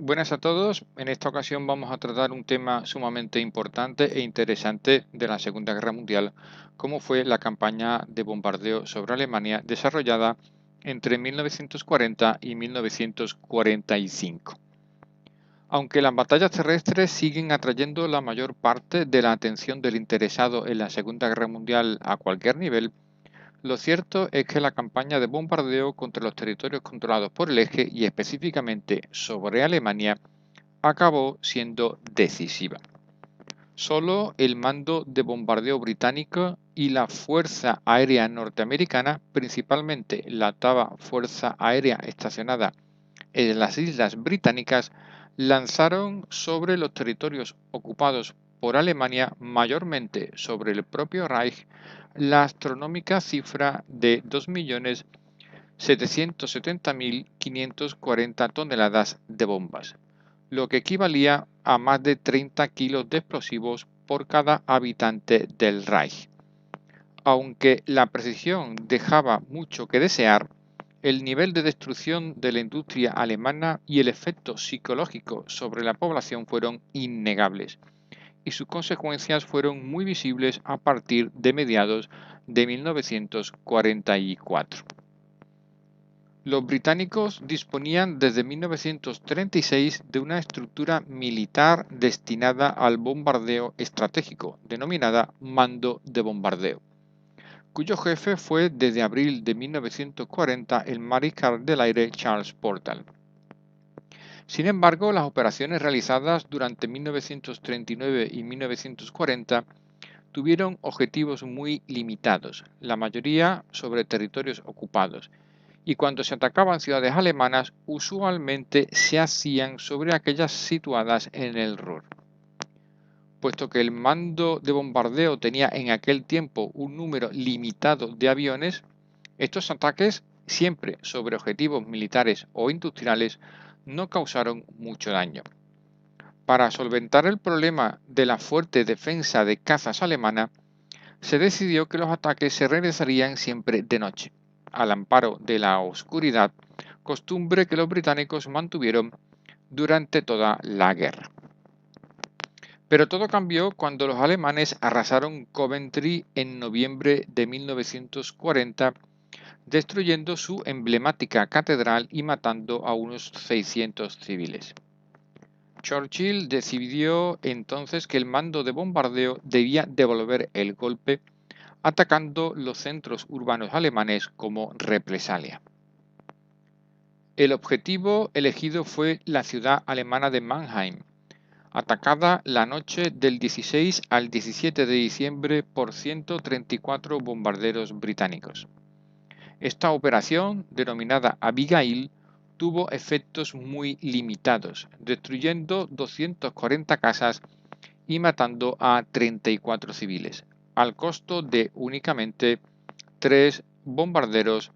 Buenas a todos. En esta ocasión vamos a tratar un tema sumamente importante e interesante de la Segunda Guerra Mundial, como fue la campaña de bombardeo sobre Alemania desarrollada entre 1940 y 1945. Aunque las batallas terrestres siguen atrayendo la mayor parte de la atención del interesado en la Segunda Guerra Mundial a cualquier nivel, lo cierto es que la campaña de bombardeo contra los territorios controlados por el Eje y específicamente sobre Alemania acabó siendo decisiva. Solo el mando de bombardeo británico y la Fuerza Aérea Norteamericana, principalmente la octava Fuerza Aérea estacionada en las Islas Británicas, lanzaron sobre los territorios ocupados por Alemania, mayormente sobre el propio Reich, la astronómica cifra de 2.770.540 toneladas de bombas, lo que equivalía a más de 30 kilos de explosivos por cada habitante del Reich. Aunque la precisión dejaba mucho que desear, el nivel de destrucción de la industria alemana y el efecto psicológico sobre la población fueron innegables, y sus consecuencias fueron muy visibles a partir de mediados de 1944. Los británicos disponían desde 1936 de una estructura militar destinada al bombardeo estratégico, denominada Mando de Bombardeo, cuyo jefe fue desde abril de 1940 el mariscal del aire Charles Portal. Sin embargo, las operaciones realizadas durante 1939 y 1940 tuvieron objetivos muy limitados, la mayoría sobre territorios ocupados, y cuando se atacaban ciudades alemanas, usualmente se hacían sobre aquellas situadas en el Ruhr. Puesto que el mando de bombardeo tenía en aquel tiempo un número limitado de aviones, estos ataques, siempre sobre objetivos militares o industriales, no causaron mucho daño. Para solventar el problema de la fuerte defensa de cazas alemana, se decidió que los ataques se realizarían siempre de noche, al amparo de la oscuridad, costumbre que los británicos mantuvieron durante toda la guerra. Pero todo cambió cuando los alemanes arrasaron Coventry en noviembre de 1940, destruyendo su emblemática catedral y matando a unos 600 civiles. Churchill decidió entonces que el mando de bombardeo debía devolver el golpe, atacando los centros urbanos alemanes como represalia. El objetivo elegido fue la ciudad alemana de Mannheim, atacada la noche del 16 al 17 de diciembre por 134 bombarderos británicos. Esta operación, denominada Abigail, tuvo efectos muy limitados, destruyendo 240 casas y matando a 34 civiles, al costo de únicamente 3 bombarderos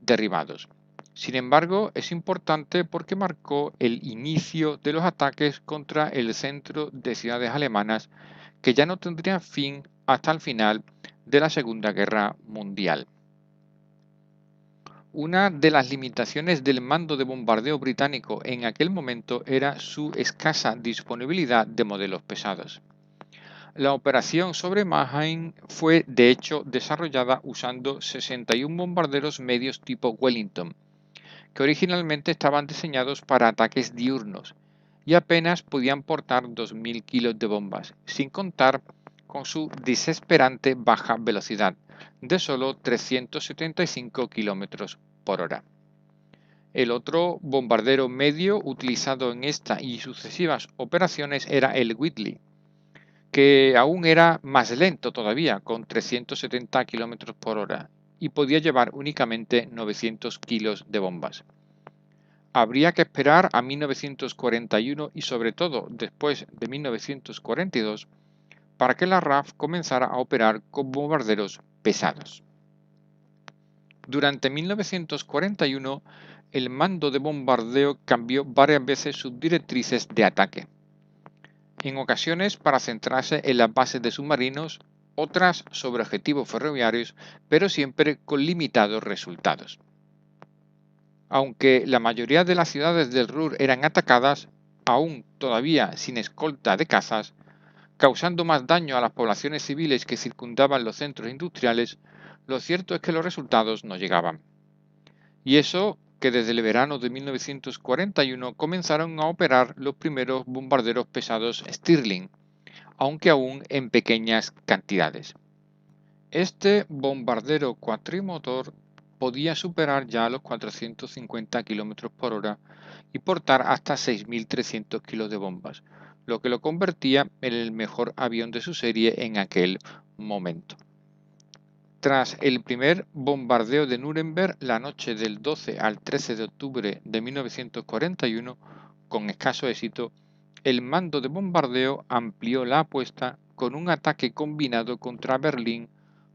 derribados. Sin embargo, es importante porque marcó el inicio de los ataques contra el centro de ciudades alemanas, que ya no tendrían fin hasta el final de la Segunda Guerra Mundial. Una de las limitaciones del mando de bombardeo británico en aquel momento era su escasa disponibilidad de modelos pesados. La operación sobre Mannheim fue de hecho desarrollada usando 61 bombarderos medios tipo Wellington, que originalmente estaban diseñados para ataques diurnos y apenas podían portar 2.000 kilos de bombas, sin contar con su desesperante baja velocidad de solo 375 kilómetros por hora. El otro bombardero medio utilizado en esta y sucesivas operaciones era el Whitley, que aún era más lento todavía, con 370 kilómetros por hora, y podía llevar únicamente 900 kilos de bombas. Habría que esperar a 1941 y sobre todo después de 1942 para que la RAF comenzara a operar con bombarderos pesados. Durante 1941, el mando de bombardeo cambió varias veces sus directrices de ataque, en ocasiones para centrarse en las bases de submarinos, otras sobre objetivos ferroviarios, pero siempre con limitados resultados. Aunque la mayoría de las ciudades del Ruhr eran atacadas, aún todavía sin escolta de cazas, causando más daño a las poblaciones civiles que circundaban los centros industriales, lo cierto es que los resultados no llegaban. Y eso que desde el verano de 1941 comenzaron a operar los primeros bombarderos pesados Stirling, aunque aún en pequeñas cantidades. Este bombardero cuatrimotor podía superar ya los 450 km por hora y portar hasta 6.300 kilos de bombas, lo que lo convertía en el mejor avión de su serie en aquel momento. Tras el primer bombardeo de Nuremberg la noche del 12 al 13 de octubre de 1941, con escaso éxito, el mando de bombardeo amplió la apuesta con un ataque combinado contra Berlín,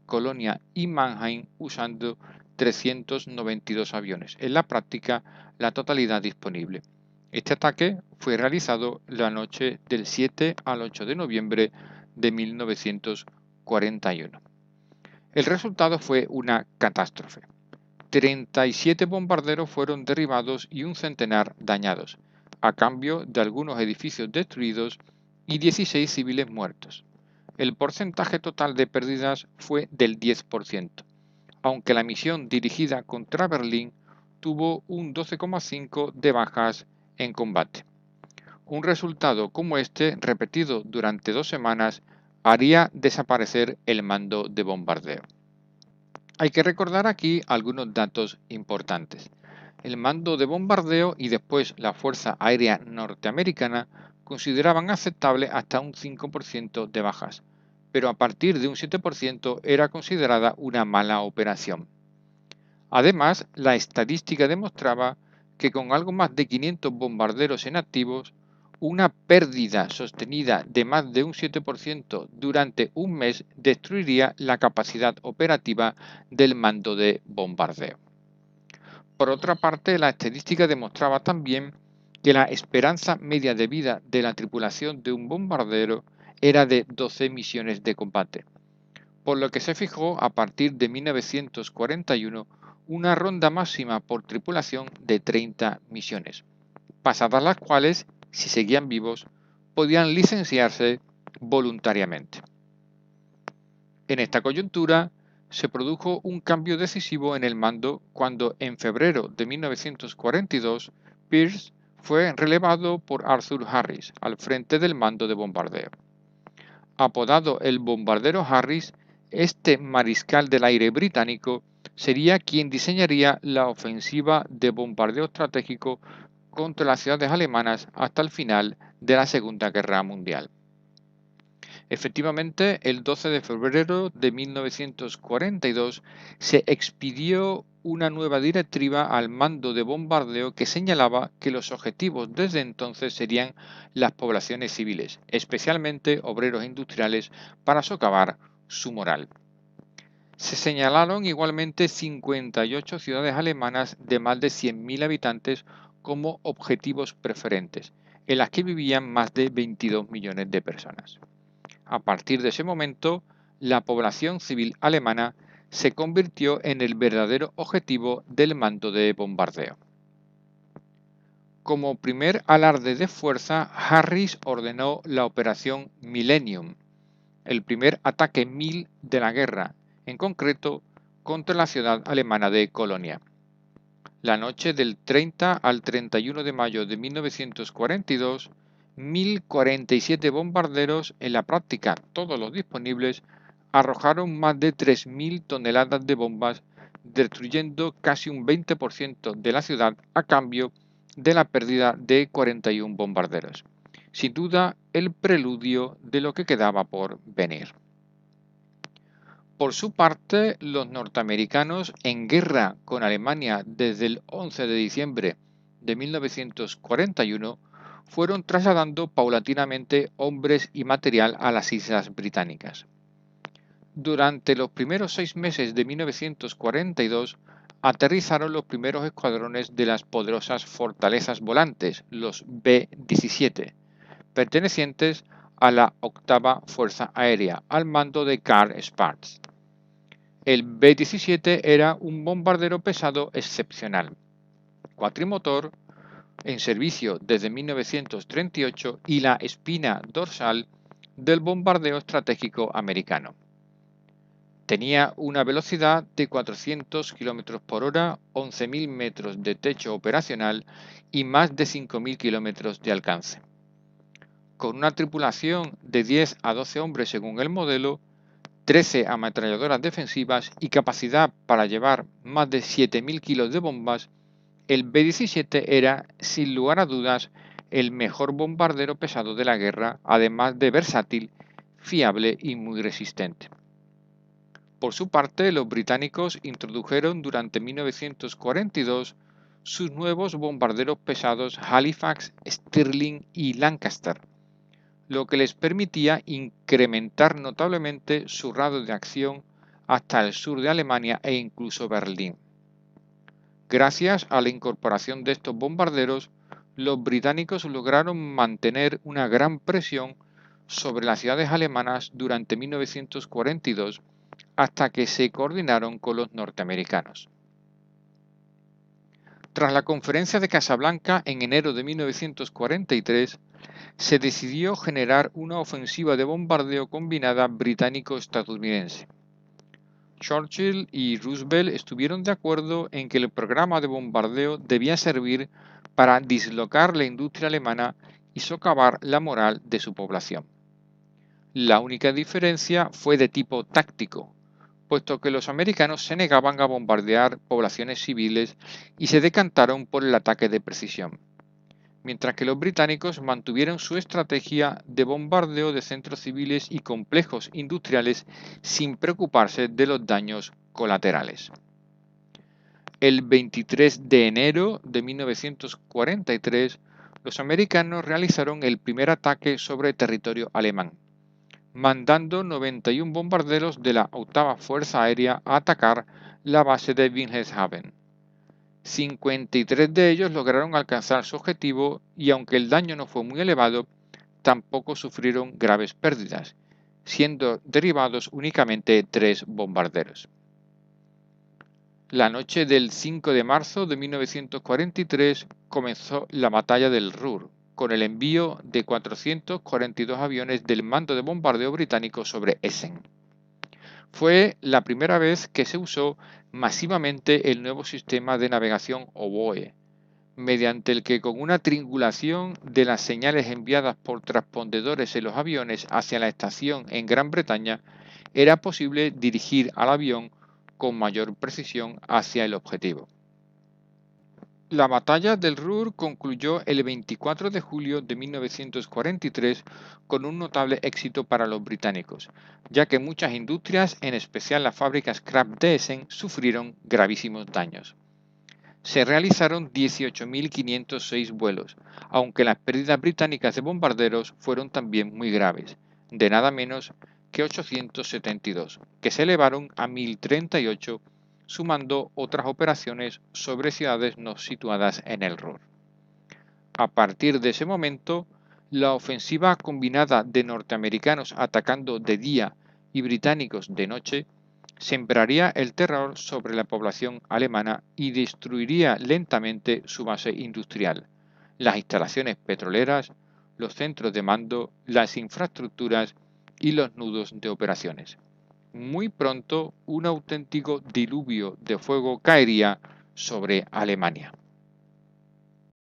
Colonia y Mannheim usando 392 aviones, en la práctica la totalidad disponible. Este ataque fue realizado la noche del 7 al 8 de noviembre de 1941. El resultado fue una catástrofe. 37 bombarderos fueron derribados y un centenar dañados, a cambio de algunos edificios destruidos y 16 civiles muertos. El porcentaje total de pérdidas fue del 10%, aunque la misión dirigida contra Berlín tuvo un 12,5% de bajas en combate. Un resultado como este, repetido durante 2 semanas, haría desaparecer el mando de bombardeo. Hay que recordar aquí algunos datos importantes. El mando de bombardeo y después la Fuerza Aérea Norteamericana consideraban aceptable hasta un 5% de bajas, pero a partir de un 7% era considerada una mala operación. Además, la estadística demostraba que con algo más de 500 bombarderos en activos, una pérdida sostenida de más de un 7% durante un mes destruiría la capacidad operativa del mando de bombardeo. Por otra parte, la estadística demostraba también que la esperanza media de vida de la tripulación de un bombardero era de 12 misiones de combate, por lo que se fijó a partir de 1941 una ronda máxima por tripulación de 30 misiones, pasadas las cuales, si seguían vivos, podían licenciarse voluntariamente. En esta coyuntura, se produjo un cambio decisivo en el mando cuando en febrero de 1942 Pierce fue relevado por Arthur Harris al frente del mando de bombardeo. Apodado el bombardero Harris, este mariscal del aire británico sería quien diseñaría la ofensiva de bombardeo estratégico contra las ciudades alemanas hasta el final de la Segunda Guerra Mundial. Efectivamente, el 12 de febrero de 1942 se expidió una nueva directiva al mando de bombardeo que señalaba que los objetivos desde entonces serían las poblaciones civiles, especialmente obreros industriales, para socavar su moral. Se señalaron igualmente 58 ciudades alemanas de más de 100.000 habitantes como objetivos preferentes, en las que vivían más de 22 millones de personas. A partir de ese momento, la población civil alemana se convirtió en el verdadero objetivo del mando de bombardeo. Como primer alarde de fuerza, Harris ordenó la Operación Millennium, el primer ataque MIL de la guerra, en concreto contra la ciudad alemana de Colonia. La noche del 30 al 31 de mayo de 1942, 1.047 bombarderos, en la práctica todos los disponibles, arrojaron más de 3.000 toneladas de bombas, destruyendo casi un 20% de la ciudad a cambio de la pérdida de 41 bombarderos. Sin duda, el preludio de lo que quedaba por venir. Por su parte, los norteamericanos, en guerra con Alemania desde el 11 de diciembre de 1941, fueron trasladando paulatinamente hombres y material a las islas británicas. Durante los primeros 6 meses de 1942, aterrizaron los primeros escuadrones de las poderosas fortalezas volantes, los B-17, pertenecientes a la octava Fuerza Aérea, al mando de Karl Spaatz. El B-17 era un bombardero pesado excepcional, cuatrimotor, en servicio desde 1938 y la espina dorsal del bombardeo estratégico americano. Tenía una velocidad de 400 km por hora, 11.000 metros de techo operacional y más de 5.000 km de alcance. Con una tripulación de 10 a 12 hombres según el modelo, 13 ametralladoras defensivas y capacidad para llevar más de 7.000 kilos de bombas, el B-17 era, sin lugar a dudas, el mejor bombardero pesado de la guerra, además de versátil, fiable y muy resistente. Por su parte, los británicos introdujeron durante 1942 sus nuevos bombarderos pesados Halifax, Stirling y Lancaster, lo que les permitía incrementar notablemente su radio de acción hasta el sur de Alemania e incluso Berlín. Gracias a la incorporación de estos bombarderos, los británicos lograron mantener una gran presión sobre las ciudades alemanas durante 1942 hasta que se coordinaron con los norteamericanos. Tras la conferencia de Casablanca en enero de 1943, se decidió generar una ofensiva de bombardeo combinada británico-estadounidense. Churchill y Roosevelt estuvieron de acuerdo en que el programa de bombardeo debía servir para dislocar la industria alemana y socavar la moral de su población. La única diferencia fue de tipo táctico, puesto que los americanos se negaban a bombardear poblaciones civiles y se decantaron por el ataque de precisión, mientras que los británicos mantuvieron su estrategia de bombardeo de centros civiles y complejos industriales sin preocuparse de los daños colaterales. El 23 de enero de 1943, los americanos realizaron el primer ataque sobre territorio alemán, mandando 91 bombarderos de la 8ª Fuerza Aérea a atacar la base de Wilhelmshaven. 53 de ellos lograron alcanzar su objetivo y aunque el daño no fue muy elevado, tampoco sufrieron graves pérdidas, siendo derribados únicamente 3 bombarderos. La noche del 5 de marzo de 1943 comenzó la batalla del Ruhr, con el envío de 442 aviones del mando de bombardeo británico sobre Essen. Fue la primera vez que se usó masivamente el nuevo sistema de navegación oboe, mediante el que con una triangulación de las señales enviadas por transpondedores en los aviones hacia la estación en Gran Bretaña, era posible dirigir al avión con mayor precisión hacia el objetivo. La batalla del Ruhr concluyó el 24 de julio de 1943 con un notable éxito para los británicos, ya que muchas industrias, en especial la fábrica Scrap de Essen, sufrieron gravísimos daños. Se realizaron 18.506 vuelos, aunque las pérdidas británicas de bombarderos fueron también muy graves, de nada menos que 872, que se elevaron a 1.038, sumando otras operaciones sobre ciudades no situadas en el Ruhr. A partir de ese momento, la ofensiva combinada de norteamericanos atacando de día y británicos de noche sembraría el terror sobre la población alemana y destruiría lentamente su base industrial, las instalaciones petroleras, los centros de mando, las infraestructuras y los nudos de operaciones. Muy pronto, un auténtico diluvio de fuego caería sobre Alemania.